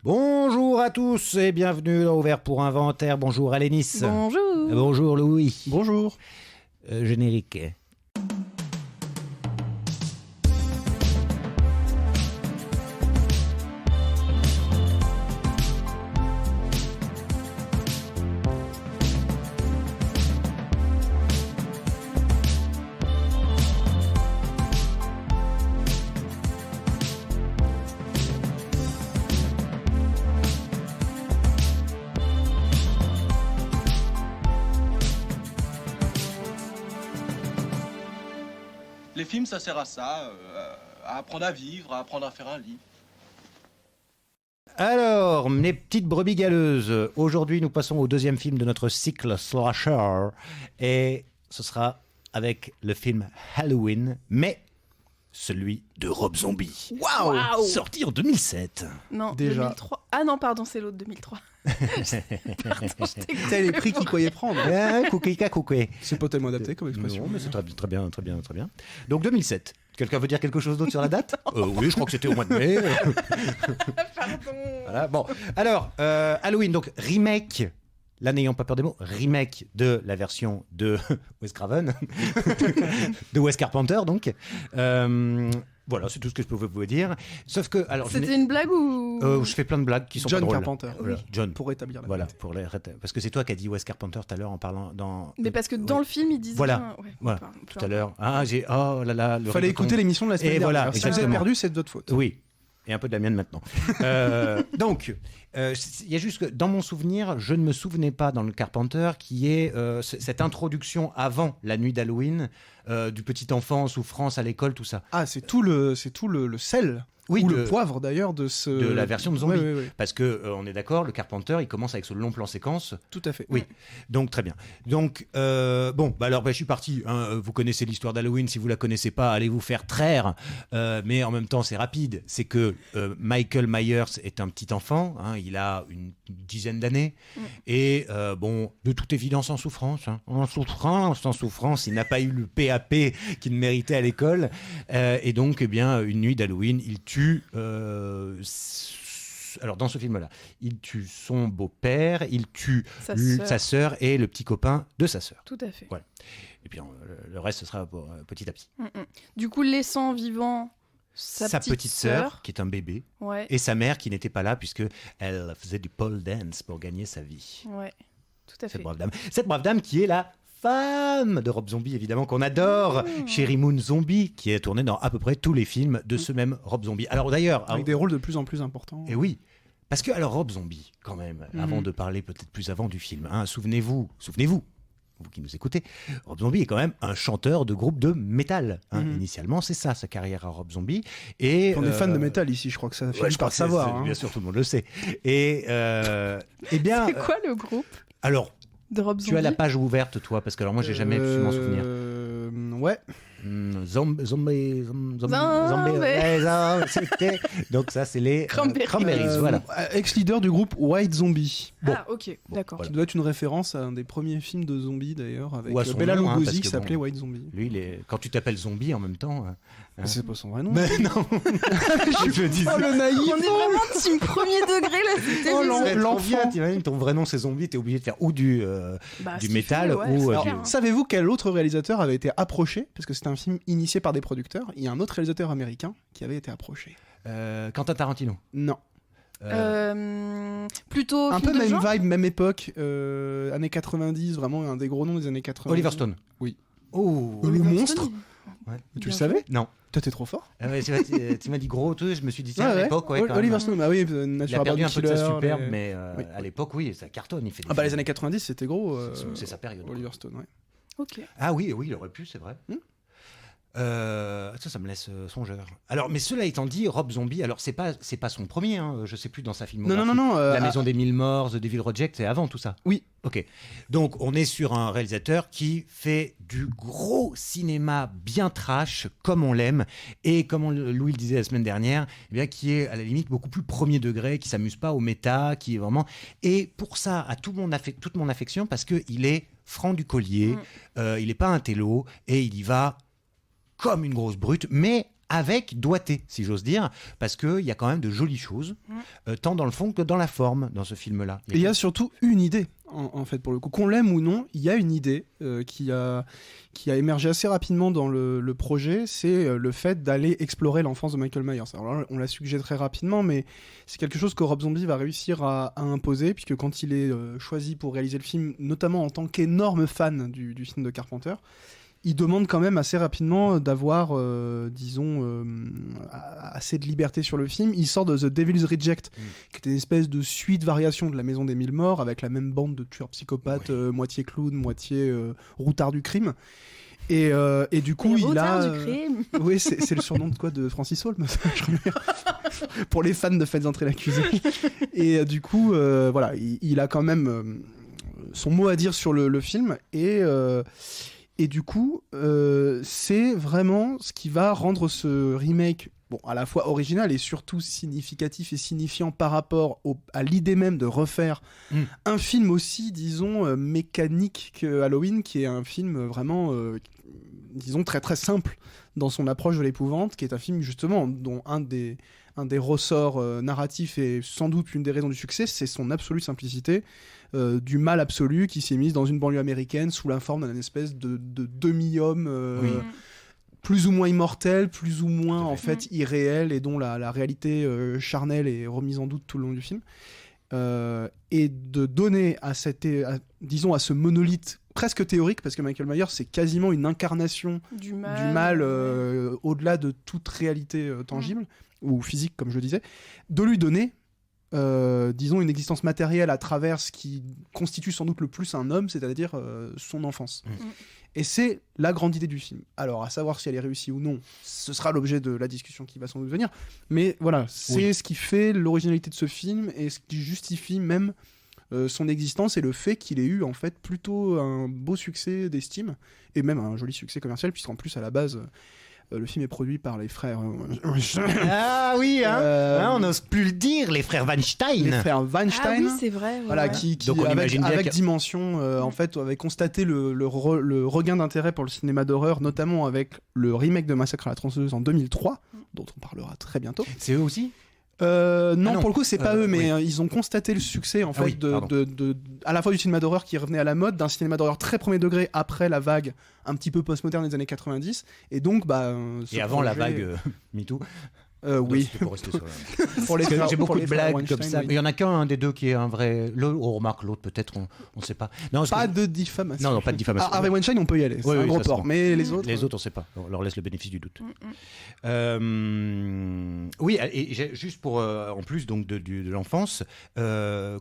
Bonjour à tous et bienvenue dans Ouvert pour Inventaire. Bonjour Alénis. Bonjour. Bonjour Louis. Bonjour. Générique. Les films, ça sert à ça, à apprendre à vivre, à apprendre à faire un lit. Alors, mes petites brebis galeuses, aujourd'hui nous passons au deuxième film de notre cycle slasher et ce sera avec le film Halloween, mais celui de Rob Zombie. Waouh. Sorti en 2007. Non, Déjà. 2003. Ah non, pardon, c'est l'autre 2003. Pardon, je t'ai T'as les prix qu'il croyait prendre. Coucoué. C'est pas tellement adapté comme expression. Non, mais c'est très bien. Donc 2007. Quelqu'un veut dire quelque chose d'autre sur la date? Oui, je crois que c'était au mois de mai. Pardon. Voilà, bon. Alors, Halloween, donc remake, là n'ayons pas peur des mots, remake de la version de Wes Craven, de Wes Carpenter, donc. Voilà, c'est tout ce que je peux vous dire. Sauf que, alors, C'était une blague ou je fais plein de blagues qui sont John pas drôles. Carpenter. Voilà, John. Pour rétablir la Voilà, vérité. parce que c'est toi qui as dit Wes Carpenter tout à l'heure en parlant dans. Mais parce que dans Oui. le film, ils disent Voilà. bien... Ouais, Voilà, pardon, tout à l'heure. Ah, oh là là. Le Fallait rigoton. écouter l'émission de la semaine Et dernière. voilà, Si vous avez exactement. perdu, c'est de votre faute. Oui, et un peu de la mienne maintenant. Donc, il y a juste que dans mon souvenir, je ne me souvenais pas dans le Carpenter qui est cette introduction avant la nuit d'Halloween du petit enfant en souffrance à l'école, tout ça. Ah, c'est tout le sel. Oui, ou de- le poivre d'ailleurs de la version de Zombie. Ouais, Parce que on est d'accord, le Carpenter, il commence avec ce long plan séquence. tout à fait. Oui, donc très bien. Donc, bon, bah alors je suis parti. Hein, vous connaissez l'histoire d'Halloween, si vous la connaissez pas, allez vous faire traire. Mais en même temps, c'est rapide. C'est que Michael Myers est un petit enfant, hein, il a une dizaine d'années. Et bon, de toute évidence en souffrance. Hein. En souffrance, il n'a pas eu le PAP qu'il méritait à l'école. Et donc, eh bien, une nuit d'Halloween, il tue... alors dans ce film-là, il tue son beau-père, il tue sa sœur et le petit copain de sa sœur. Tout à fait. Ouais. Et puis le reste, ce sera pour, petit à petit. Du coup, laissant vivant sa petite sœur, qui est un bébé, Ouais, et sa mère qui n'était pas là puisque elle faisait du pole dance pour gagner sa vie. ouais, tout à fait. Cette brave dame qui est la femme de Rob Zombie, évidemment, qu'on adore, Sherry Moon Zombie, qui est tournée dans à peu près tous les films de ce même Rob Zombie. Alors d'ailleurs... Avec des rôles de plus en plus importants. Et oui, parce que alors Rob Zombie, quand même, avant de parler peut-être plus avant du film, hein, souvenez-vous, vous qui nous écoutez, Rob Zombie est quand même un chanteur de groupe de métal. Hein. Initialement, c'est ça, sa carrière à Rob Zombie. Et On est fan de métal ici, je crois que ça finit par savoir. Hein. Bien sûr, tout le monde le sait. Et eh bien, C'est quoi le groupe alors, de Rob Zombie? tu as la page ouverte, toi, parce que alors moi, j'ai jamais pu m'en souvenir. Ouais. Zombie. Zombie. C'était... Donc ça, c'est les Cranberries. voilà. Ex-leader du groupe White Zombie. Ah, ok, d'accord. voilà. Qui doit être une référence à un des premiers films de zombies d'ailleurs, avec Ou à son Bela nom, hein, Lugosi parce qui que s'appelait bon, White Zombie. Lui, quand tu t'appelles Zombie en même temps... hein. C'est pas son vrai nom. Mais non. Je dis Oh le naïf. On est vraiment team premier degré là, c'était Oh, bizarre. l'enfant. T'imagines, ton vrai nom c'est Zombie, t'es obligé de faire ou du Bah, du si tu métal fais, ouais, ou c'est Alors, clair, du... hein. savez-vous quel autre réalisateur avait été approché? Parce que c'était un film initié par des producteurs. Il y a un autre réalisateur américain qui avait été approché. Quentin Tarantino. Non. Plutôt Un film peu de même genre. vibe, même époque, années 90, vraiment un des gros noms des années 90. Oliver Stone. Oui. Oh. Le Oliver monstre. Stone. Ouais. Tu Bien le savais? Non. Toi, t'es trop fort. Ouais, tu m'as dit gros, je me suis dit tiens, à l'époque, ouais, quand Oliver même. Stone, bah oui, Il a Natural perdu Born un peu de sa Killer, superbe, les- mais Oui. à l'époque, oui, ça cartonne. Il fait des Ah bah les films. années 90, c'était gros. C'est sa période. Oliver Stone, ouais. Ok. Ah oui, il aurait pu, c'est vrai. Ça me laisse songeur. Alors, mais cela étant dit, Rob Zombie, alors c'est pas son premier, hein, je sais plus dans sa filmographie. Non. La Maison des Mille Morts, The Devil Reject, c'est avant tout ça. Oui. Ok. Donc, on est sur un réalisateur qui fait du gros cinéma bien trash, comme on l'aime, et comme Louis le disait la semaine dernière, eh bien, qui est à la limite beaucoup plus premier degré, qui s'amuse pas au méta, qui est vraiment... Et pour ça, à toute mon affection, parce qu'il est franc du collier, il n'est pas un télo, et il y va comme une grosse brute, mais avec doigté, si j'ose dire, parce qu'il y a quand même de jolies choses, tant dans le fond que dans la forme, dans ce film-là. Et il y a surtout une idée, en fait, pour le coup. Qu'on l'aime ou non, il y a une idée qui a émergé assez rapidement dans le projet, c'est le fait d'aller explorer l'enfance de Michael Myers. Alors là, on l'a suggéré très rapidement, mais c'est quelque chose que Rob Zombie va réussir à imposer, puisque quand il est choisi pour réaliser le film, notamment en tant qu'énorme fan du film de Carpenter, il demande quand même assez rapidement d'avoir, assez de liberté sur le film. Il sort de The Devil's Reject, qui était une espèce de suite variation de La Maison des Mille Morts, avec la même bande de tueurs psychopathes, moitié clown, moitié routard du crime. Et du coup, il a... du crime. Oui, c'est le surnom de Francis Holmes, pour les fans de Faites entrer l'accusé. Et du coup, voilà, il a quand même son mot à dire sur le film, et du coup, c'est vraiment ce qui va rendre ce remake, à la fois original et surtout significatif et signifiant par rapport à l'idée même de refaire un film aussi, disons, mécanique que Halloween, qui est un film vraiment, disons, très très simple dans son approche de l'épouvante, qui est un film justement dont un des ressorts narratifs et sans doute une des raisons du succès, c'est son absolue simplicité. Du mal absolu qui s'est mise dans une banlieue américaine sous la forme d'un espèce de demi-homme plus ou moins immortel, plus ou moins en fait irréel, et dont la réalité charnelle est remise en doute tout le long du film. Et de donner à ce monolithe presque théorique, parce que Michael Myers c'est quasiment une incarnation du mal au-delà de toute réalité tangible ou physique, comme je le disais, de lui donner disons une existence matérielle à travers ce qui constitue sans doute le plus un homme, c'est-à-dire son enfance. Et c'est la grande idée du film. Alors, à savoir si elle est réussie ou non, ce sera l'objet de la discussion qui va sans doute venir, mais voilà, c'est ce qui fait l'originalité de ce film et ce qui justifie même son existence, et le fait qu'il ait eu en fait plutôt un beau succès d'estime et même un joli succès commercial, puisqu'en plus à la base le film est produit par les frères Ah oui, on n'ose plus le dire, les frères Weinstein. Les frères Weinstein. Ah oui, c'est vrai. Voilà, qui Donc on imagine bien avec Dimension, en fait, avait constaté le regain d'intérêt pour le cinéma d'horreur, notamment avec le remake de Massacre à la tronçonneuse en 2003, dont on parlera très bientôt. C'est eux aussi ? Non, pour le coup, c'est pas eux, mais ils ont constaté le succès en fait à la fois du cinéma d'horreur qui revenait à la mode, d'un cinéma d'horreur très premier degré après la vague un petit peu postmoderne des années 90, et donc et avant la vague MeToo. Oui. Pour rester sur pour les j'ai beaucoup de blagues Weinstein, comme ça. oui. Il y en a qu'un des deux qui est un vrai. On remarque l'autre peut-être, on sait pas. Non, Pas de diffamation. Non, pas de diffamation. Harvey Weinstein, on peut y aller. C'est un gros port. Mais les autres, on sait pas. On leur laisse le bénéfice du doute. Oui, et juste pour en plus donc de l'enfance,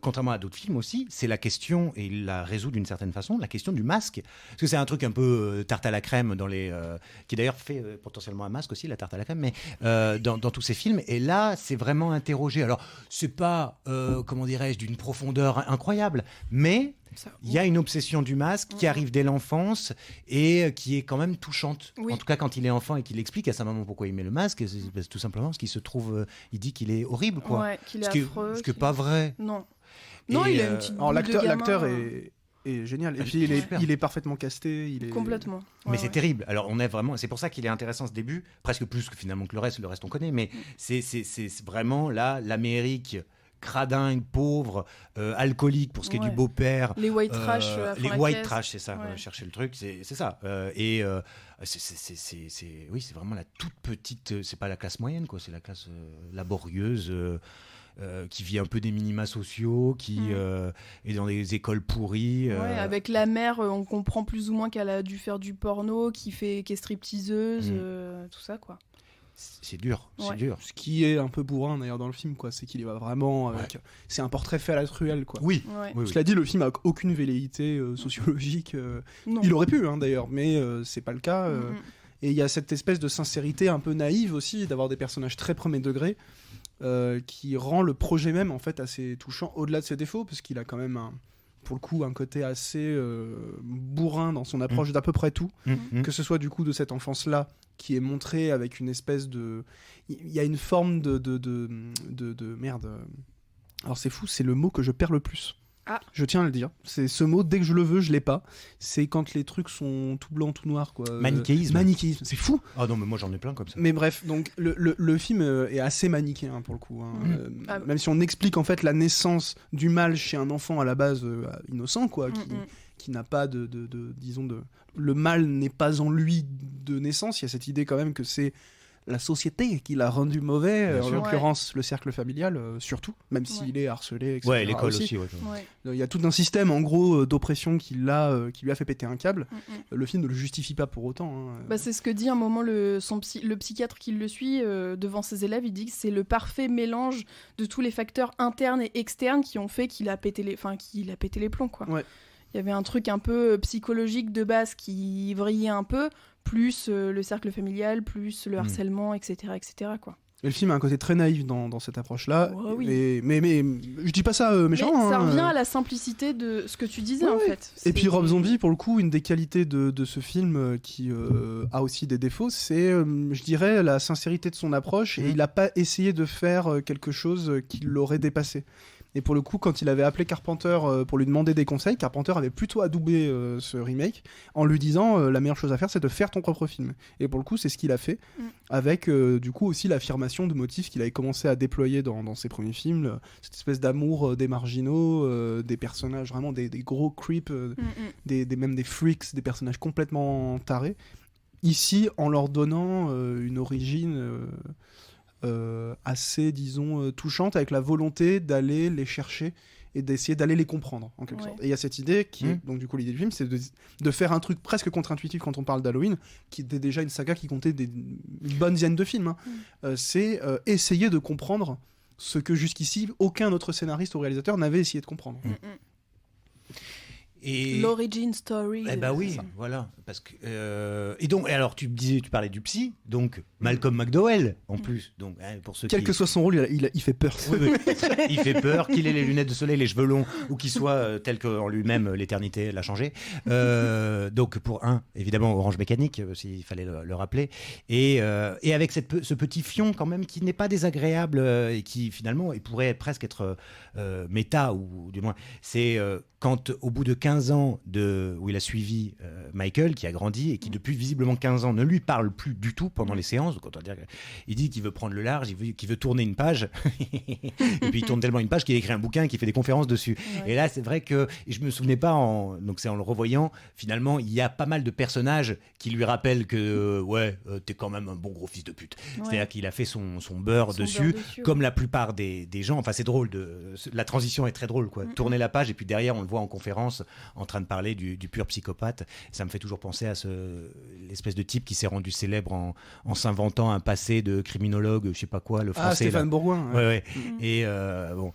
contrairement à d'autres films aussi, c'est la question, et il la résout d'une certaine façon, la question du masque. Parce que c'est un truc un peu tarte à la crème qui d'ailleurs fait potentiellement un masque aussi, la tarte à la crème, mais dans tous ces films. Et là, c'est vraiment interrogé. Alors, c'est pas, comment dirais-je, d'une profondeur incroyable, mais il y a une obsession du masque qui arrive dès l'enfance et qui est quand même touchante. Oui. En tout cas, quand il est enfant et qu'il explique à sa maman pourquoi il met le masque, c'est tout simplement parce qu'il se trouve, il dit qu'il est horrible, quoi. Ouais, qu'il est affreux. Ce qui n'est pas vrai. Non. Non, il a une petite boule de gamin. L'acteur est génial. Et puis il est parfaitement casté. Complètement. Mais c'est terrible. Alors on est vraiment. C'est pour ça qu'il est intéressant ce début, presque plus que finalement que le reste. Le reste on connaît, mais c'est vraiment là l'Amérique cradingue, pauvre, alcoolique pour ce qui est du beau-père. Les white trash. Les white trash, c'est ça. Chercher le truc, c'est ça. C'est vraiment la toute petite. C'est pas la classe moyenne, quoi. C'est la classe laborieuse. Qui vit un peu des minima sociaux, qui est dans des écoles pourries. Avec la mère, on comprend plus ou moins qu'elle a dû faire du porno, qui est stripteaseuse, tout ça, quoi. C'est dur, c'est dur. Ce qui est un peu bourrin d'ailleurs dans le film, quoi, c'est qu'il y va vraiment avec... C'est un portrait fait à la truelle, quoi. Oui. Cela dit, le film a aucune velléité sociologique. Il aurait pu, d'ailleurs, mais c'est pas le cas. Et il y a cette espèce de sincérité un peu naïve aussi, d'avoir des personnages très premier degré. Qui rend le projet même en fait assez touchant au-delà de ses défauts, parce qu'il a quand même pour le coup un côté assez bourrin dans son approche d'à peu près tout, que ce soit du coup de cette enfance là qui est montrée avec une espèce de, il y a une forme de merde, alors c'est fou, c'est le mot que je perds le plus, Ah. Je tiens à le dire. C'est ce mot, dès que je le veux, je l'ai pas. C'est quand les trucs sont tout blancs, tout noirs, quoi. Manichéisme. Manichéisme, c'est fou. Ah non, mais moi j'en ai plein comme ça. Mais bref, donc le film est assez manichéen pour le coup. Même si on explique en fait la naissance du mal chez un enfant à la base innocent, quoi, qui n'a pas disons le mal n'est pas en lui de naissance. Il y a cette idée quand même que c'est la société qui l'a rendu mauvais, en l'occurrence le cercle familial, surtout, même s'il est harcelé, etc. Ouais, l'école aussi. Il y a tout un système, en gros, d'oppression qui lui a fait péter un câble. Le film ne le justifie pas pour autant. Hein. Bah, c'est ce que dit à un moment le psychiatre qui le suit devant ses élèves. Il dit que c'est le parfait mélange de tous les facteurs internes et externes qui ont fait qu'il a pété les plombs, quoi. Ouais. Il y avait un truc un peu psychologique de base qui vrillait un peu, plus le cercle familial, plus le harcèlement, etc., quoi. Et le film a un côté très naïf dans cette approche-là. Ouais, oui. Mais je dis pas ça méchant. Mais ça revient à la simplicité de ce que tu disais, en fait. Et puis Rob Zombie, pour le coup, une des qualités de ce film qui a aussi des défauts, c'est, je dirais, la sincérité de son approche. Et il n'a pas essayé de faire quelque chose qui l'aurait dépassé. Et pour le coup, quand il avait appelé Carpenter pour lui demander des conseils, Carpenter avait plutôt adoubé ce remake en lui disant la meilleure chose à faire, c'est de faire ton propre film. Et pour le coup, c'est ce qu'il a fait, avec du coup aussi l'affirmation de motifs qu'il avait commencé à déployer dans ses premiers films, cette espèce d'amour des marginaux, des personnages vraiment des gros creeps, même des freaks, des personnages complètement tarés. Ici, en leur donnant une origine... assez, disons, touchante, avec la volonté d'aller les chercher et d'essayer d'aller les comprendre, en quelque sorte. Et il y a cette idée qui est, donc du coup, l'idée du film, c'est de faire un truc presque contre-intuitif quand on parle d'Halloween, qui était déjà une saga qui comptait une bonne dizaine de films. C'est essayer de comprendre ce que jusqu'ici, aucun autre scénariste ou réalisateur n'avait essayé de comprendre. Et... L'origin story. Eh ben oui, voilà. Parce que, et donc, alors tu parlais du psy, donc Malcolm McDowell en plus. Donc, pour ceux quel que soit son rôle, il fait peur. Oui. Il fait peur, qu'il ait les lunettes de soleil, les cheveux longs, ou qu'il soit tel qu'en lui-même l'éternité l'a changé. Donc pour évidemment Orange Mécanique, s'il fallait le rappeler, et avec ce petit fion quand même qui n'est pas désagréable et qui finalement il pourrait presque être méta, ou du moins c'est quand au bout de 15 ans où il a suivi Michael, qui a grandi et qui depuis visiblement 15 ans ne lui parle plus du tout pendant les séances. Donc, il dit qu'il veut prendre le large, qu'il veut tourner une page et puis il tourne tellement une page qu'il écrit un bouquin et qu'il fait des conférences dessus. Et là c'est vrai que je me souvenais pas, donc c'est en le revoyant, finalement il y a pas mal de personnages qui lui rappellent que t'es quand même un bon gros fils de pute. C'est-à-dire qu'il a fait son beurre dessus, comme la plupart des gens. Enfin c'est drôle, la transition est très drôle, quoi. Tourner la page et puis derrière on le voit en conférence en train de parler du pur psychopathe. Ça me fait toujours penser à l'espèce de type qui s'est rendu célèbre en s'inventant un passé de criminologue, je sais pas quoi, le français. Stéphane Bourgoin. Ouais. Et bon.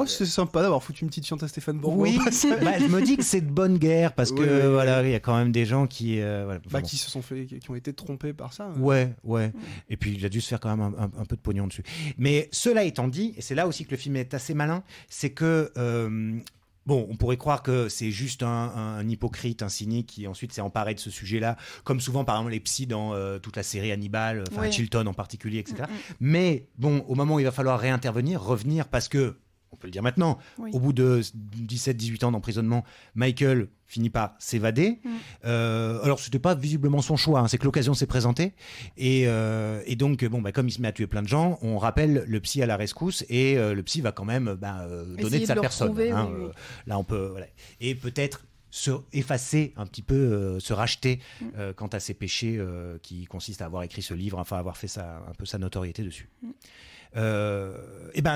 C'est sympa d'avoir foutu une petite fiente à Stéphane Bourgoin. Oui, je me dis que c'est de bonne guerre parce que voilà, il y a quand même des gens qui qui ont été trompés par ça. Ouais. Et puis il a dû se faire quand même un peu de pognon dessus. Mais cela étant dit, et c'est là aussi que le film est assez malin, c'est que bon, on pourrait croire que c'est juste un hypocrite, un cynique qui ensuite s'est emparé de ce sujet-là, comme souvent par exemple les psys dans toute la série Hannibal, Chilton en particulier, etc. Mais bon, au moment où il va falloir revenir, parce que, on peut le dire maintenant, au bout de 17-18 ans d'emprisonnement, Michael finit par s'évader. Alors, c'était pas visiblement son choix, c'est que l'occasion s'est présentée. Et donc, comme il se met à tuer plein de gens, on rappelle le psy à la rescousse et le psy va quand même donner de sa personne. Là, on peut... Voilà. Et peut-être se effacer un petit peu, se racheter quant à ses péchés qui consistent à avoir écrit ce livre, enfin avoir fait un peu sa notoriété dessus. Et ben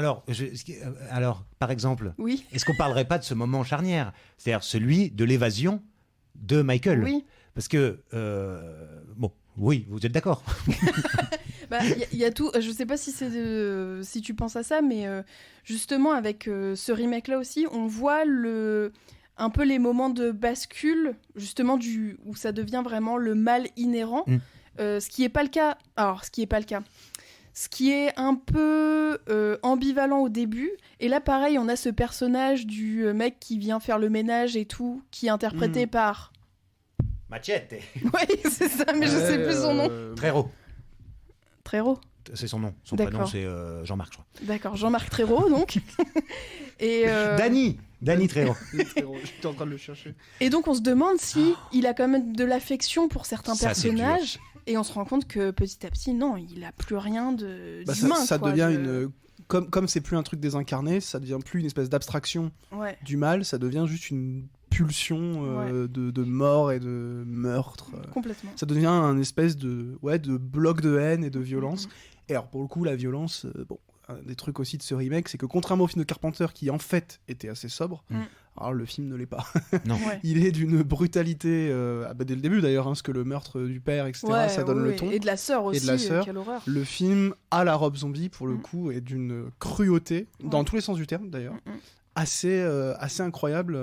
alors, par exemple, est-ce qu'on parlerait pas de ce moment charnière, c'est-à-dire celui de l'évasion de Michael? Oui. Parce que oui, vous êtes d'accord? Il y a tout. Je sais pas si si tu penses à ça, mais justement avec ce remake-là aussi, on voit un peu les moments de bascule, justement où ça devient vraiment le mal inhérent. Ce qui est pas le cas. Alors, ce qui est un peu ambivalent au début. Et là, pareil, on a ce personnage du mec qui vient faire le ménage et tout, qui est interprété par... Machete. Oui, c'est ça, mais je sais plus son nom. Trejo. C'est son nom. Son prénom, c'est Jean-Marc, je crois. D'accord, Jean-Marc Trejo, donc. Et Danny Danny Trejo. J'étais en train de le chercher. Et donc on se demande si il a quand même de l'affection pour certains Ça, c'est personnages, et on se rend compte que petit à petit, non, il a plus rien d'humain. Ça quoi, devient une... Comme c'est plus un truc désincarné, ça devient plus une espèce d'abstraction Ouais. du mal, ça devient juste une pulsion de mort et de meurtre. Complètement. Ça devient un espèce de bloc de haine et de violence. Et alors pour le coup, la violence, un des trucs aussi de ce remake, c'est que contrairement au film de Carpenter qui en fait était assez sobre, alors le film ne l'est pas. Non. Ouais. Il est d'une brutalité, dès le début d'ailleurs, parce que le meurtre du père, etc., ça donne le ton. Et de la sœur aussi, Et de la sœur. quelle horreur. Le film, à la Rob Zombie, pour le coup, est d'une cruauté, dans tous les sens du terme d'ailleurs, assez incroyable.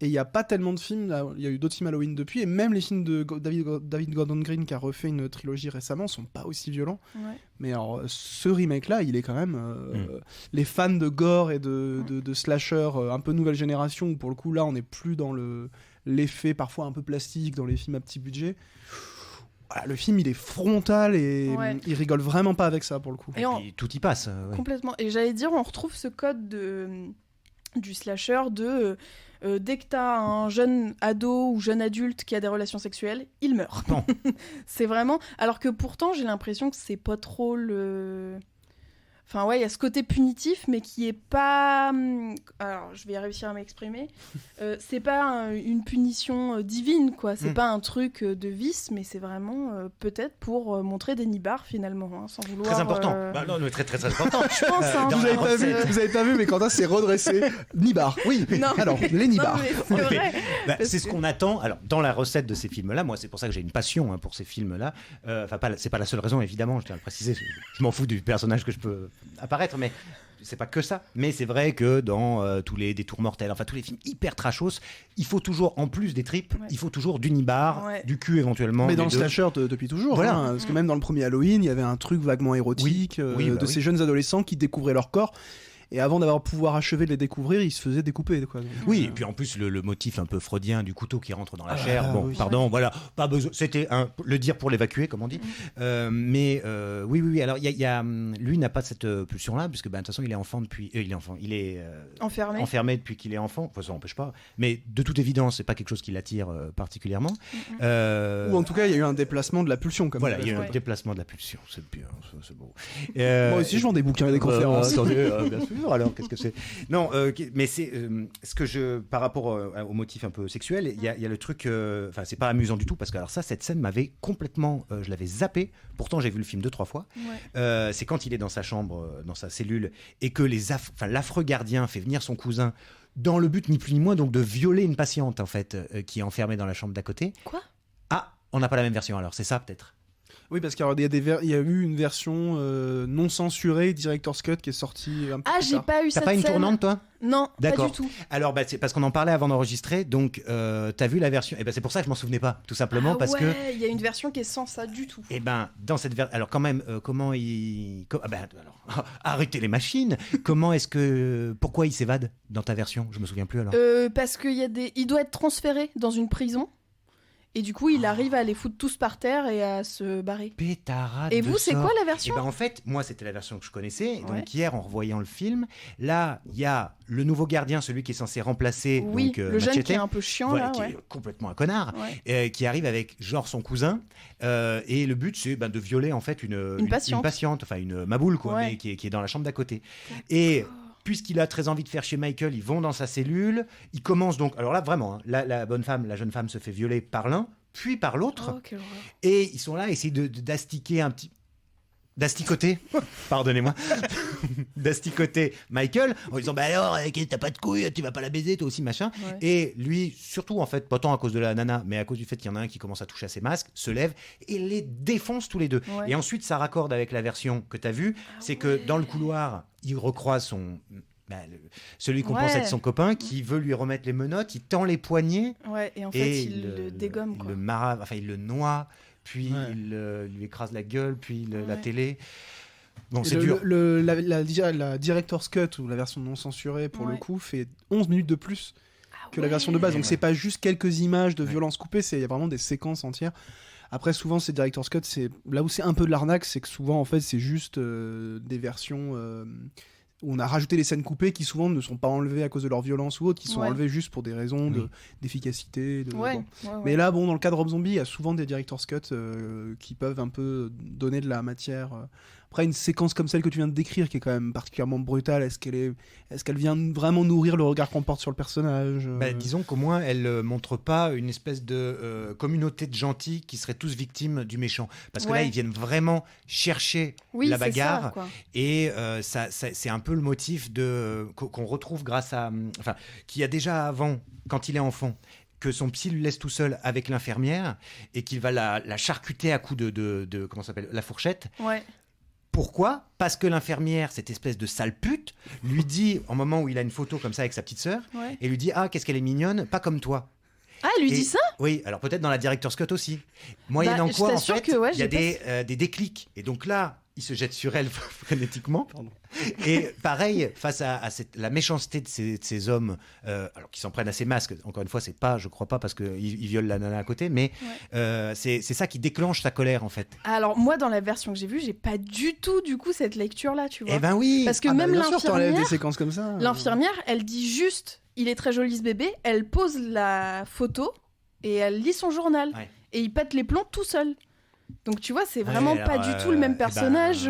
Et il n'y a pas tellement de films, là, il y a eu d'autres films Halloween depuis, et même les films de David Gordon Green, qui a refait une trilogie récemment, sont pas aussi violents. Ouais. Mais alors, ce remake-là, il est quand même... Les fans de gore et de slasher un peu nouvelle génération, où pour le coup, là, on n'est plus dans l'effet parfois un peu plastique dans les films à petit budget. Voilà, le film, il est frontal et il rigole vraiment pas avec ça, pour le coup. Et Puis tout y passe. Ouais. Complètement. Et j'allais dire, on retrouve ce code du slasher de... dès que t'as un jeune ado ou jeune adulte qui a des relations sexuelles, il meurt. Non. C'est vraiment... Alors que pourtant, j'ai l'impression que c'est pas trop le... Enfin ouais, il y a ce côté punitif, mais qui est pas... Alors, je vais réussir à m'exprimer. C'est pas une punition divine, quoi. C'est pas un truc de vice, mais c'est vraiment peut-être pour montrer des nibards, finalement, hein, sans vouloir... Très important. Bah non, mais très très important. Je pense, hein. Vous avez pas vu, mais Quentin s'est redressé. Nibar, oui. Non, Alors, les nibards. Non, mais c'est vrai. C'est ce qu'on attend. Alors, dans la recette de ces films-là, moi, c'est pour ça que j'ai une passion pour ces films-là. Enfin, c'est pas la seule raison, évidemment, je tiens à le préciser. Je m'en fous du personnage que je peux apparaître, mais c'est pas que ça. Mais c'est vrai que dans tous les Détours mortels, enfin tous les films hyper trashos, il faut toujours, en plus des tripes, il faut toujours du nibar, du cul éventuellement. Mais dans le slasher depuis toujours, voilà. hein, parce que même dans le premier Halloween, il y avait un truc vaguement érotique ces jeunes adolescents qui découvraient leur corps. Et avant d'avoir pouvoir achever de les découvrir, ils se faisaient découper. Quoi. Donc, oui, et puis en plus, le motif un peu freudien du couteau qui rentre dans la chair. Bon, pardon, voilà, pas besoin. C'était le dire pour l'évacuer, comme on dit. Mais oui. Alors, lui n'a pas cette pulsion-là, puisque de toute façon, il est enfant depuis. Il est enfermé depuis qu'il est enfant. Enfin, ça n'empêche pas. Mais de toute évidence, c'est pas quelque chose qui l'attire particulièrement. Ou en tout cas, il y a eu un déplacement de la pulsion. Comme voilà, il y a eu un déplacement de la pulsion. C'est bien, c'est beau. Moi aussi, je vends des bouquins et des conférences. Attendez, bien sûr. Alors qu'est-ce que c'est ? Non, mais c'est ce que par rapport au motif un peu sexuel, il y a le truc. Enfin, c'est pas amusant du tout parce que alors cette scène m'avait complètement, je l'avais zappé. Pourtant, j'ai vu le film 2-3 fois. C'est quand il est dans sa chambre, dans sa cellule, et que l'affreux gardien fait venir son cousin dans le but ni plus ni moins donc de violer une patiente en fait qui est enfermée dans la chambre d'à côté. Quoi ? Ah, on n'a pas la même version alors, c'est ça peut-être. Oui, parce qu'il y a eu une version non censurée, Director's Cut, qui est sortie un peu plus j'ai tard. pas eu T'as cette pas une scène. tournante, toi ? Non, D'accord. pas du tout. Alors, c'est parce qu'on en parlait avant d'enregistrer, donc t'as vu la version. Et c'est pour ça que je m'en souvenais pas, tout simplement, parce que. il y a une version qui est sans ça du tout. Dans cette version. Alors, quand même, comment il. Arrêtez les machines. Pourquoi il s'évade dans ta version ? Je me souviens plus alors. Parce il doit être transféré dans une prison. Et du coup, il arrive à les foutre tous par terre et à se barrer. Pétarade. Et vous, c'est quoi la version ? En fait, moi, c'était la version que je connaissais. Donc hier, en revoyant le film, là, il y a le nouveau gardien, celui qui est censé remplacer le jeune Machete, qui est un peu chiant, qui est complètement un connard, qui arrive avec genre son cousin. Et le but, c'est de violer en fait une patiente, enfin une maboule, quoi, mais qui est dans la chambre d'à côté. Et puisqu'il a très envie de faire chez Michael, ils vont dans sa cellule. Ils commencent donc. Alors là, vraiment, hein, la jeune femme se fait violer par l'un, puis par l'autre. Oh, quelle horreur. Et ils sont là à essayer d'astiquer un petit. D'asticoter, pardonnez-moi, d'asticoter Michael en disant bah alors t'as pas de couilles, tu vas pas la baiser toi aussi machin. Et lui surtout en fait pas tant à cause de la nana mais à cause du fait qu'il y en a un qui commence à toucher à ses masques, se lève et les défonce tous les deux. Et ensuite ça raccorde avec la version que t'as vue, c'est que dans le couloir il recroise celui qu'on pensait être son copain qui veut lui remettre les menottes, il tend les poignets et en fait il le dégomme il le marave, enfin il le noie. Puis il lui écrase la gueule, puis la télé. Bon, c'est dur. La Director's Cut, ou la version non censurée, pour le coup, fait 11 minutes de plus que la version de base. Donc c'est pas juste quelques images de violence coupées, il y a vraiment des séquences entières. Après, souvent, ces Director's Cut, là où c'est un peu de l'arnaque, c'est que souvent, en fait, c'est juste des versions où on a rajouté les scènes coupées qui souvent ne sont pas enlevées à cause de leur violence ou autre, qui sont enlevées juste pour des raisons d'efficacité. Mais là, bon, dans le cas de Rob Zombie, il y a souvent des director's cut qui peuvent un peu donner de la matière. Après, une séquence comme celle que tu viens de décrire, qui est quand même particulièrement brutale, est-ce qu'elle vient vraiment nourrir le regard qu'on porte sur le personnage Disons qu'au moins, elle montre pas une espèce de communauté de gentils qui seraient tous victimes du méchant. Parce que là, ils viennent vraiment chercher la bagarre. Ça, et c'est un peu le motif qu'on retrouve grâce à... Enfin, qu'il y a déjà avant, quand il est enfant, que son psy le laisse tout seul avec l'infirmière et qu'il va la charcuter à coups de comment ça s'appelle, la fourchette. Pourquoi ? Parce que l'infirmière, cette espèce de sale pute, lui dit, au moment où il a une photo comme ça avec sa petite sœur, et lui dit « Ah, qu'est-ce qu'elle est mignonne, pas comme toi ». Ah, elle lui dit ça ? Oui, alors peut-être dans la director's cut aussi. Moyennant quoi, en fait, il y a des déclics. Et donc là, il se jette sur elle frénétiquement. Et pareil, face à la méchanceté de ces hommes, alors qui s'en prennent à ces masques, encore une fois, je crois pas, parce qu'ils violent la nana à côté, mais c'est ça qui déclenche sa colère, en fait. Alors, moi, dans la version que j'ai vue, j'ai pas du tout, cette lecture-là, tu vois. Eh ben oui. Parce que même l'infirmière, des séquences comme ça. L'infirmière, elle dit juste, il est très joli ce bébé, elle pose la photo et elle lit son journal. Et il pète les plombs tout seul. Donc tu vois, c'est vraiment pas du tout le même personnage.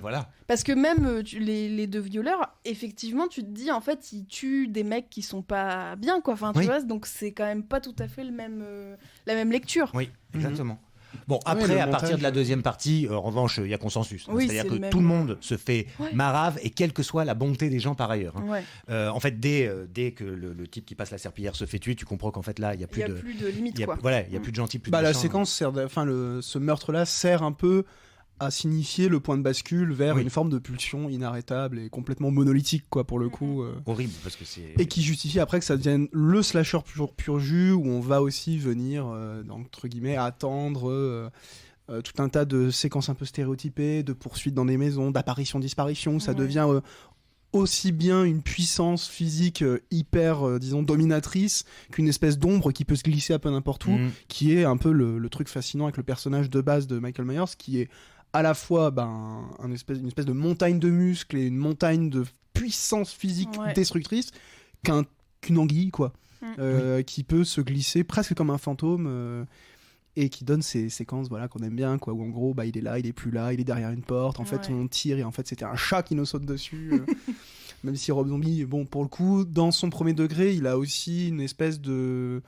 Voilà. Parce que même les deux violeurs, effectivement, tu te dis en fait, ils tuent des mecs qui sont pas bien, quoi. Enfin, tu vois, donc c'est quand même pas tout à fait la même lecture. Oui, exactement. Bon, après, à partir de la deuxième partie, en revanche, il y a consensus. C'est-à-dire que tout le monde se fait marave, et quelle que soit la bonté des gens par ailleurs. En fait, dès que le type qui passe la serpillière se fait tuer, tu comprends qu'en fait là, il n'y a plus de limite. Voilà, il n'y a plus de gentils, plus de méchants. La séquence ce meurtre-là sert un peu à signifier le point de bascule vers une forme de pulsion inarrêtable et complètement monolithique, quoi, pour le coup. Horrible, parce que c'est... Et qui justifie après que ça devienne le slasher pur jus, où on va aussi venir, entre guillemets, attendre tout un tas de séquences un peu stéréotypées, de poursuites dans des maisons, d'apparitions-disparitions. Ça devient aussi bien une puissance physique hyper, disons, dominatrice, qu'une espèce d'ombre qui peut se glisser à peu n'importe où, qui est un peu le truc fascinant avec le personnage de base de Michael Myers, qui est à la fois une espèce de montagne de muscles et une montagne de puissance physique destructrice, qu'une anguille, quoi, qui peut se glisser presque comme un fantôme, et qui donne ces séquences qu'on aime bien, quoi, où en gros il est là, il est plus là, il est derrière une porte, en fait on tire et en fait c'était un chat qui nous saute dessus. Même si Rob Zombie, bon, pour le coup, dans son premier degré, il a aussi une espèce de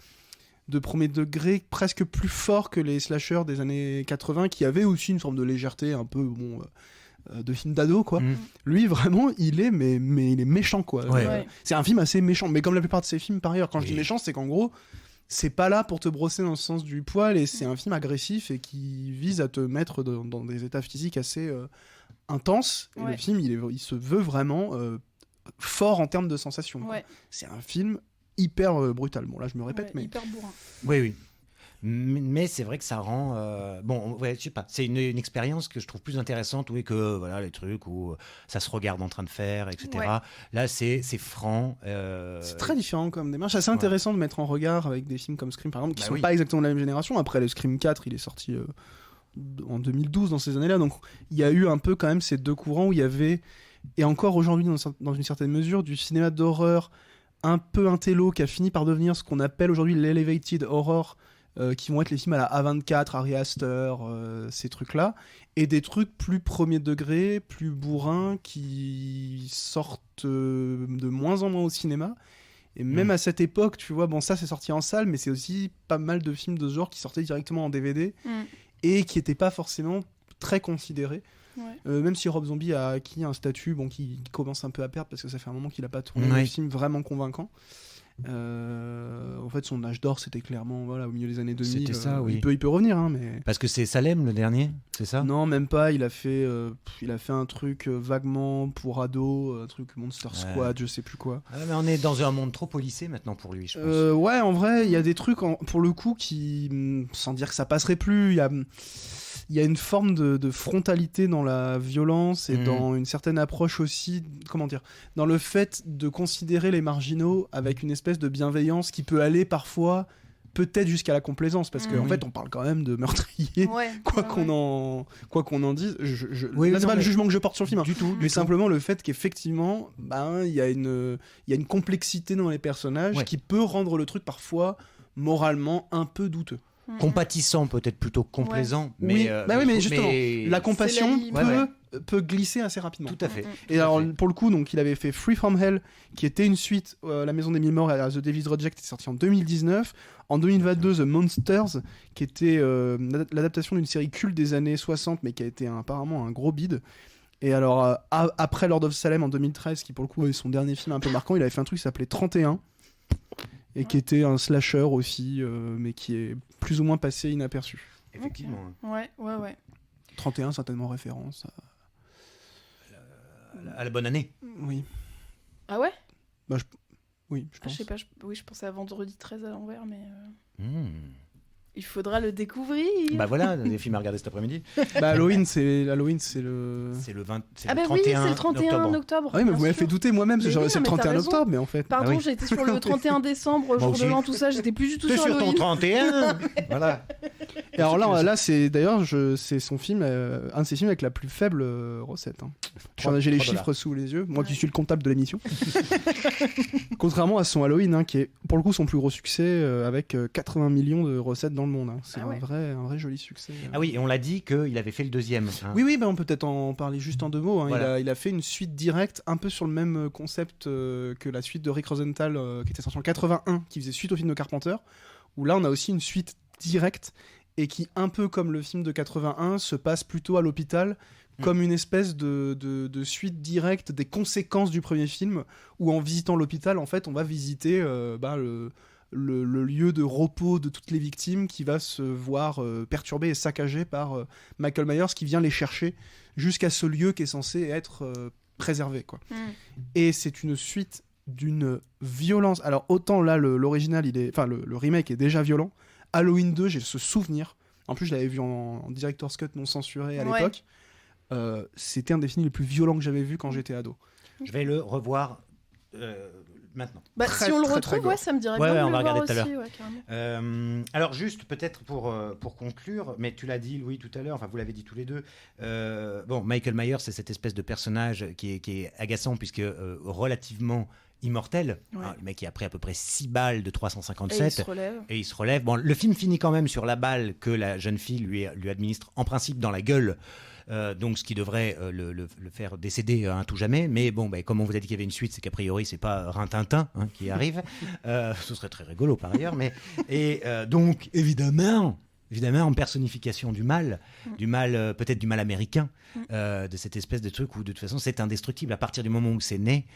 premier degré presque plus fort que les slashers des années 80, qui avaient aussi une forme de légèreté un peu de film d'ado, quoi. Lui, vraiment, il est mais il est méchant, quoi. C'est un film assez méchant, mais comme la plupart de ses films par ailleurs. Quand je dis méchant, c'est qu'en gros, c'est pas là pour te brosser dans le sens du poil, et c'est un film agressif et qui vise à te mettre dans des états physiques assez intenses. Et le film, il se veut vraiment fort en termes de sensations. C'est un film hyper brutal. Bon, là, je me répète, mais... Hyper bourrin. Oui. Mais c'est vrai que ça rend... je sais pas. C'est une expérience que je trouve plus intéressante, que voilà, les trucs où ça se regarde en train de faire, etc. Là, c'est franc. C'est très différent comme démarche. C'est assez intéressant de mettre en regard avec des films comme Scream, par exemple, qui sont pas exactement de la même génération. Après, le Scream 4, il est sorti en 2012, dans ces années-là. Donc, il y a eu un peu quand même ces deux courants où il y avait, et encore aujourd'hui, dans une certaine mesure, du cinéma d'horreur un peu intello qui a fini par devenir ce qu'on appelle aujourd'hui l'elevated horror, qui vont être les films à la A24, Ari Aster, ces trucs-là, et des trucs plus premier degré, plus bourrins, qui sortent de moins en moins au cinéma. Et même à cette époque, tu vois, bon, ça c'est sorti en salle, mais c'est aussi pas mal de films de ce genre qui sortaient directement en DVD et qui n'étaient pas forcément très considérés. Même si Rob Zombie a acquis un statut qui commence un peu à perdre parce que ça fait un moment qu'il n'a pas tourné un film vraiment convaincant. En fait, son âge d'or, c'était clairement au milieu des années 2000. C'était ça, il peut revenir, mais... Parce que c'est Salem le dernier, c'est ça ? Non, même pas. Il a fait un truc vaguement pour ado, un truc Monster Squad, je sais plus quoi. Mais on est dans un monde trop policé maintenant pour lui, je pense. En vrai, il y a des trucs pour le coup qui, sans dire que ça passerait plus, il y a une forme de frontalité dans la violence et dans une certaine approche aussi, dans le fait de considérer les marginaux avec une espèce de bienveillance qui peut aller parfois peut-être jusqu'à la complaisance, parce qu'en fait, on parle quand même de meurtrier, quoi qu'on en dise. Là, c'est pas le jugement que je porte sur le film, du tout, mais simplement le fait qu'effectivement, il y a une complexité dans les personnages qui peut rendre le truc parfois moralement un peu douteux. Compatissant peut-être plutôt que complaisant, mais mais justement, la compassion peut glisser assez rapidement. Tout à fait. Et alors pour le coup, donc il avait fait Free From Hell, qui était une suite à La Maison des Mille Morts à The Devil's Reject, qui est sorti en 2019. En 2022, The Monsters, qui était l'adaptation d'une série culte des années 60, mais qui a été apparemment un gros bide. Et alors après Lord of Salem en 2013, qui pour le coup est son dernier film un peu marquant, il avait fait un truc qui s'appelait 31. Et qui était un slasher aussi, mais qui est plus ou moins passé inaperçu. Effectivement. Ouais. 31, certainement référence à la bonne année. Oui. Ah ouais ? Oui, je pense. Je sais pas, je pensais à Vendredi 13 à l'envers, mais... Il faudra le découvrir. Bah voilà, des films à regarder cet après-midi. Halloween, c'est le... C'est le 20... Ah bah oui, c'est le 31 octobre. Ah oui, mais vous m'avez fait douter moi-même, c'est le 31 octobre, mais en fait... Pardon, j'étais sur le 31 décembre, jour de l'an, tout ça, j'étais plus du tout sur Halloween. T'es sur ton 31. Voilà. Et alors là c'est d'ailleurs, c'est son film, un de ses films avec la plus faible recette. Hein. J'ai les chiffres sous les yeux, moi qui suis le comptable de l'émission. Contrairement à son Halloween, qui est pour le coup son plus gros succès, avec 80 millions de recettes dans le monde. C'est un vrai joli succès. Ah oui, et on l'a dit qu'il avait fait le deuxième. Oui, on peut peut-être en parler juste en deux mots. Voilà. Il a fait une suite directe, un peu sur le même concept que la suite de Rick Rosenthal, qui était sortie en 81, qui faisait suite au film de Carpenter, où là on a aussi une suite directe, et qui, un peu comme le film de 81, se passe plutôt à l'hôpital, comme une espèce de suite directe des conséquences du premier film, où en visitant l'hôpital, en fait, on va visiter le lieu de repos de toutes les victimes, qui va se voir perturbé et saccagé par Michael Myers, qui vient les chercher jusqu'à ce lieu qui est censé être préservé, quoi. Et c'est une suite d'une violence. Alors autant là l'original, le remake est déjà violent. Halloween 2, j'ai ce souvenir. En plus, je l'avais vu en director's cut non censuré à l'époque. C'était un des films les plus violents que j'avais vu quand j'étais ado. Je vais le revoir maintenant. Si on le retrouve, ça me dirait bien de on va le regarder voir tout à aussi. l'heure. Alors juste peut-être pour conclure, mais tu l'as dit Louis tout à l'heure, enfin vous l'avez dit tous les deux. Michael Myers, c'est cette espèce de personnage qui est agaçant puisque relativement immortel. Alors, le mec qui a pris à peu près 6 balles de 357 et il se relève. Bon, le film finit quand même sur la balle que la jeune fille lui administre en principe dans la gueule. Donc ce qui devrait le faire décéder à tout jamais, mais comme on vous a dit qu'il y avait une suite, c'est qu'a priori c'est pas Rintintin qui arrive. Ce serait très rigolo par ailleurs, donc évidemment en personnification du mal peut-être du mal américain, de cette espèce de truc où de toute façon c'est indestructible à partir du moment où c'est né.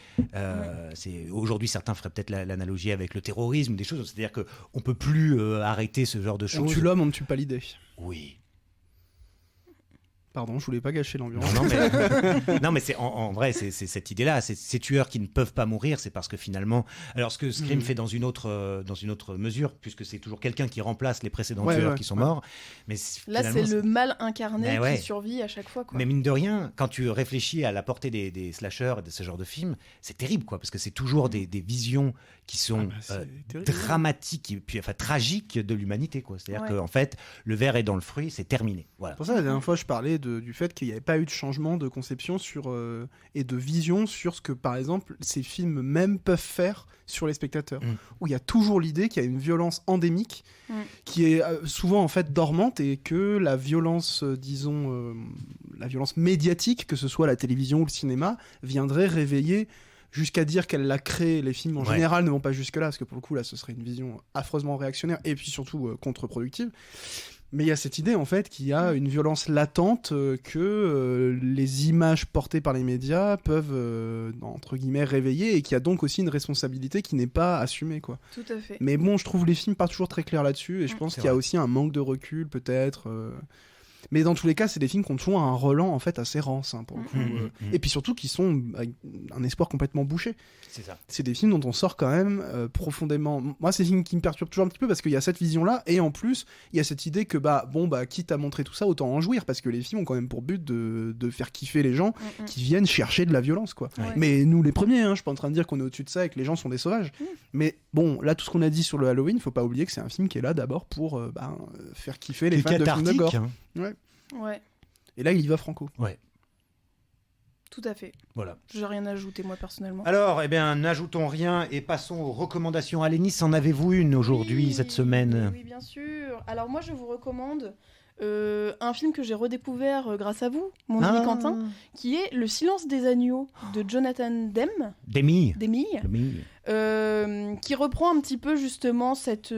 Aujourd'hui certains feraient peut-être l'analogie avec le terrorisme, des choses, c'est-à-dire qu'on peut plus arrêter ce genre de choses. On tue l'homme, on ne tue pas l'idée. Oui. Pardon, je voulais pas gâcher l'ambiance. Non, mais c'est en vrai, c'est cette idée-là. Ces tueurs qui ne peuvent pas mourir, c'est parce que finalement, alors ce que Scream fait dans une autre mesure, puisque c'est toujours quelqu'un qui remplace les précédents tueurs qui sont morts. Mais là, c'est le mal incarné qui survit à chaque fois, quoi. Mais mine de rien, quand tu réfléchis à la portée des slashers et de ce genre de films, c'est terrible, quoi, parce que c'est toujours des visions qui sont dramatiques et puis tragiques de l'humanité, quoi. C'est-à-dire qu'en fait, le verre est dans le fruit, c'est terminé. Voilà. Pour ça, la dernière fois, je parlais du fait qu'il n'y avait pas eu de changement de conception et de vision sur ce que, par exemple, ces films même peuvent faire sur les spectateurs. Où il y a toujours l'idée qu'il y a une violence endémique qui est souvent en fait dormante, et que la violence, la violence médiatique, que ce soit la télévision ou le cinéma, viendrait réveiller, jusqu'à dire qu'elle l'a créé. Les films en général ne vont pas jusque-là, parce que pour le coup, là, ce serait une vision affreusement réactionnaire et puis surtout contre-productive. Mais il y a cette idée, en fait, qu'il y a une violence latente que les images portées par les médias peuvent, entre guillemets, réveiller, et qu'il y a donc aussi une responsabilité qui n'est pas assumée, quoi. Tout à fait. Mais bon, je trouve les films pas toujours très clairs là-dessus, et je pense qu'il y a aussi un manque de recul, peut-être. Mais dans tous les cas, c'est des films qui ont toujours un relent en fait assez rance pour le coup. Et puis surtout qui sont avec un espoir complètement bouché. C'est ça. C'est des films dont on sort quand même profondément. Moi, c'est des films qui me perturbent toujours un petit peu parce qu'il y a cette vision-là et en plus, il y a cette idée que quitte à montrer tout ça, autant en jouir parce que les films ont quand même pour but de faire kiffer les gens qui viennent chercher de la violence, quoi. Ouais. Mais nous, les premiers, je suis pas en train de dire qu'on est au-dessus de ça et que les gens sont des sauvages. Mais bon, là, tout ce qu'on a dit sur le Halloween, faut pas oublier que c'est un film qui est là d'abord pour faire kiffer les fans de films de gore. Hein. Ouais, Et là, il y va franco. Ouais. tout à fait. Voilà. J'ai rien à ajouter, moi, personnellement. Alors, n'ajoutons rien et passons aux recommandations. Alénis, en avez-vous une aujourd'hui, cette semaine? Oui, bien sûr. Alors, moi, je vous recommande un film que j'ai redécouvert grâce à vous, mon ami Quentin, qui est Le silence des agneaux de Jonathan Demme. Qui reprend un petit peu, justement, cette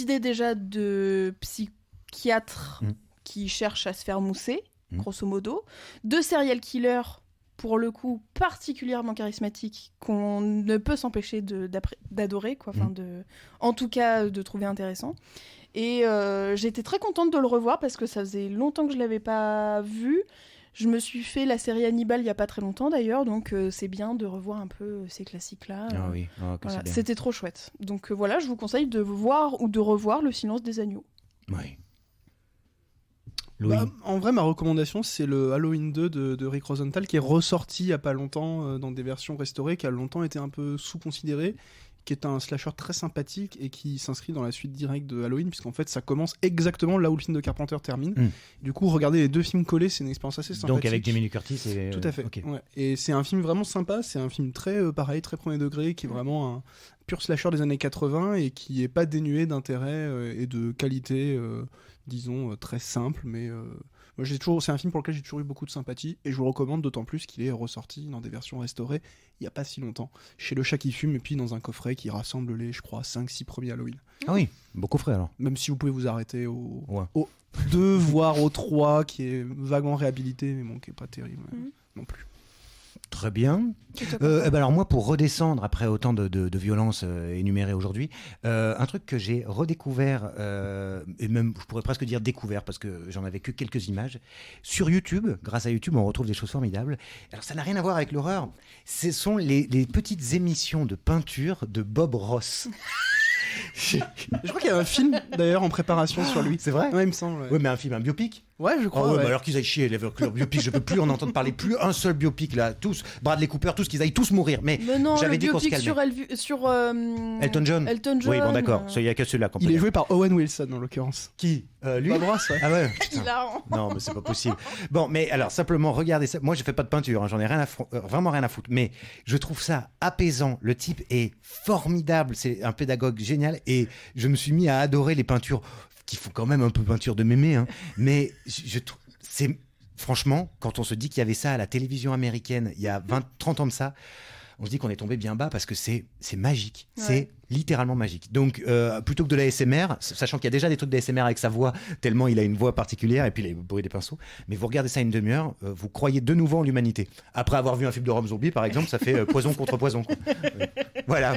idée déjà de psychiatre qui cherche à se faire mousser, grosso modo, de serial killer, pour le coup, particulièrement charismatique, qu'on ne peut s'empêcher d'adorer, quoi. En tout cas, de trouver intéressant. Et j'étais très contente de le revoir, parce que ça faisait longtemps que je ne l'avais pas vu. Je me suis fait la série Hannibal il n'y a pas très longtemps, d'ailleurs, donc c'est bien de revoir un peu ces classiques-là. Ah oui, voilà, c'était trop chouette. Donc voilà, je vous conseille de voir ou de revoir Le silence des agneaux. Oui. Louis. En vrai, ma recommandation, c'est le Halloween 2 de Rick Rosenthal, qui est ressorti il n'y a pas longtemps dans des versions restaurées, qui a longtemps été un peu sous-considéré, qui est un slasher très sympathique et qui s'inscrit dans la suite directe de Halloween, puisqu'en fait, ça commence exactement là où le film de Carpenter termine. Du coup, regarder les deux films collés, c'est une expérience assez sympathique. Donc avec Jamie Lee Curtis et... Tout à fait. Okay. Ouais. Et c'est un film vraiment sympa, c'est un film très pareil, très premier degré, qui est vraiment un pur slasher des années 80 et qui est pas dénué d'intérêt et de qualité, disons, très simple, mais... Moi, c'est un film pour lequel j'ai toujours eu beaucoup de sympathie et je vous le recommande d'autant plus qu'il est ressorti dans des versions restaurées il n'y a pas si longtemps, chez Le Chat qui fume et puis dans un coffret qui rassemble les, je crois, 5-6 premiers Halloween. Ah oui, beau coffret alors. Même si vous pouvez vous arrêter au 2, voire au 3, qui est vaguement réhabilité, mais bon, qui n'est pas terrible non plus. Très bien. Alors moi, pour redescendre après autant de violences énumérées aujourd'hui, un truc que j'ai redécouvert, et même je pourrais presque dire découvert, parce que j'en avais que quelques images, sur YouTube. Grâce à YouTube, on retrouve des choses formidables. Alors ça n'a rien à voir avec l'horreur, ce sont les petites émissions de peinture de Bob Ross. Je crois qu'il y a un film d'ailleurs en préparation sur lui. C'est vrai? Ouais, il me semble. Ouais. Oui, mais un biopic? Ouais, je crois. Oh, ouais. Bah alors qu'ils aillent chier, leur biopic, je peux plus en entendre parler, plus un seul biopic là, tous, Bradley Cooper, tous qu'ils aillent tous mourir. Mais non, j'avais le dit qu'on se biopic calmait. sur Elton John. Oui, bon d'accord, il n'y a que celui-là qu'on peut Il est dire. joué par Owen Wilson en l'occurrence. Qui lui? Bob Ross, ouais. Ah ouais. Hilarant. Non, mais c'est pas possible. Bon, mais alors simplement regardez ça. Moi, je fais pas de peinture, j'en ai vraiment rien à foutre. Mais je trouve ça apaisant. Le type est formidable, c'est un pédagogue génial, et je me suis mis à adorer les peintures qui font quand même un peu peinture de mémé, mais je trouve c'est franchement, quand on se dit qu'il y avait ça à la télévision américaine il y a 30 ans de ça, on se dit qu'on est tombé bien bas parce que c'est magique. Ouais. C'est littéralement magique. Donc, plutôt que de la ASMR, sachant qu'il y a déjà des trucs d'ASMR avec sa voix, tellement il a une voix particulière, et puis les bruits des pinceaux, mais vous regardez ça une demi-heure, vous croyez de nouveau en l'humanité. Après avoir vu un film de Rob Zombie, par exemple, ça fait poison contre poison. Voilà.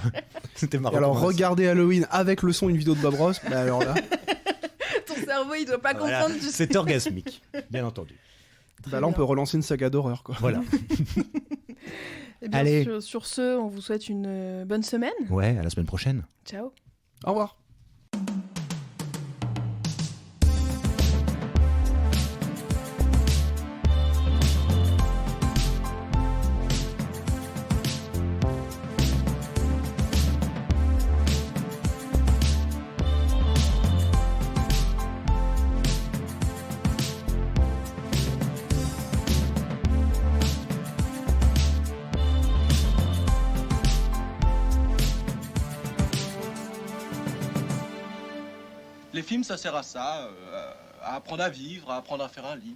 C'était marrant. Alors, regardez Halloween avec le son, une vidéo de Bob Ross, bah alors là... Ton cerveau, il doit pas comprendre. C'est orgasmique, bien entendu. Bah là, on peut relancer une saga d'horreur, quoi. Voilà. Et bien, allez. Sur ce, on vous souhaite une bonne semaine. Ouais, à la semaine prochaine. Ciao. Au revoir. Les films, ça sert à ça, à apprendre à vivre, à apprendre à faire un lit.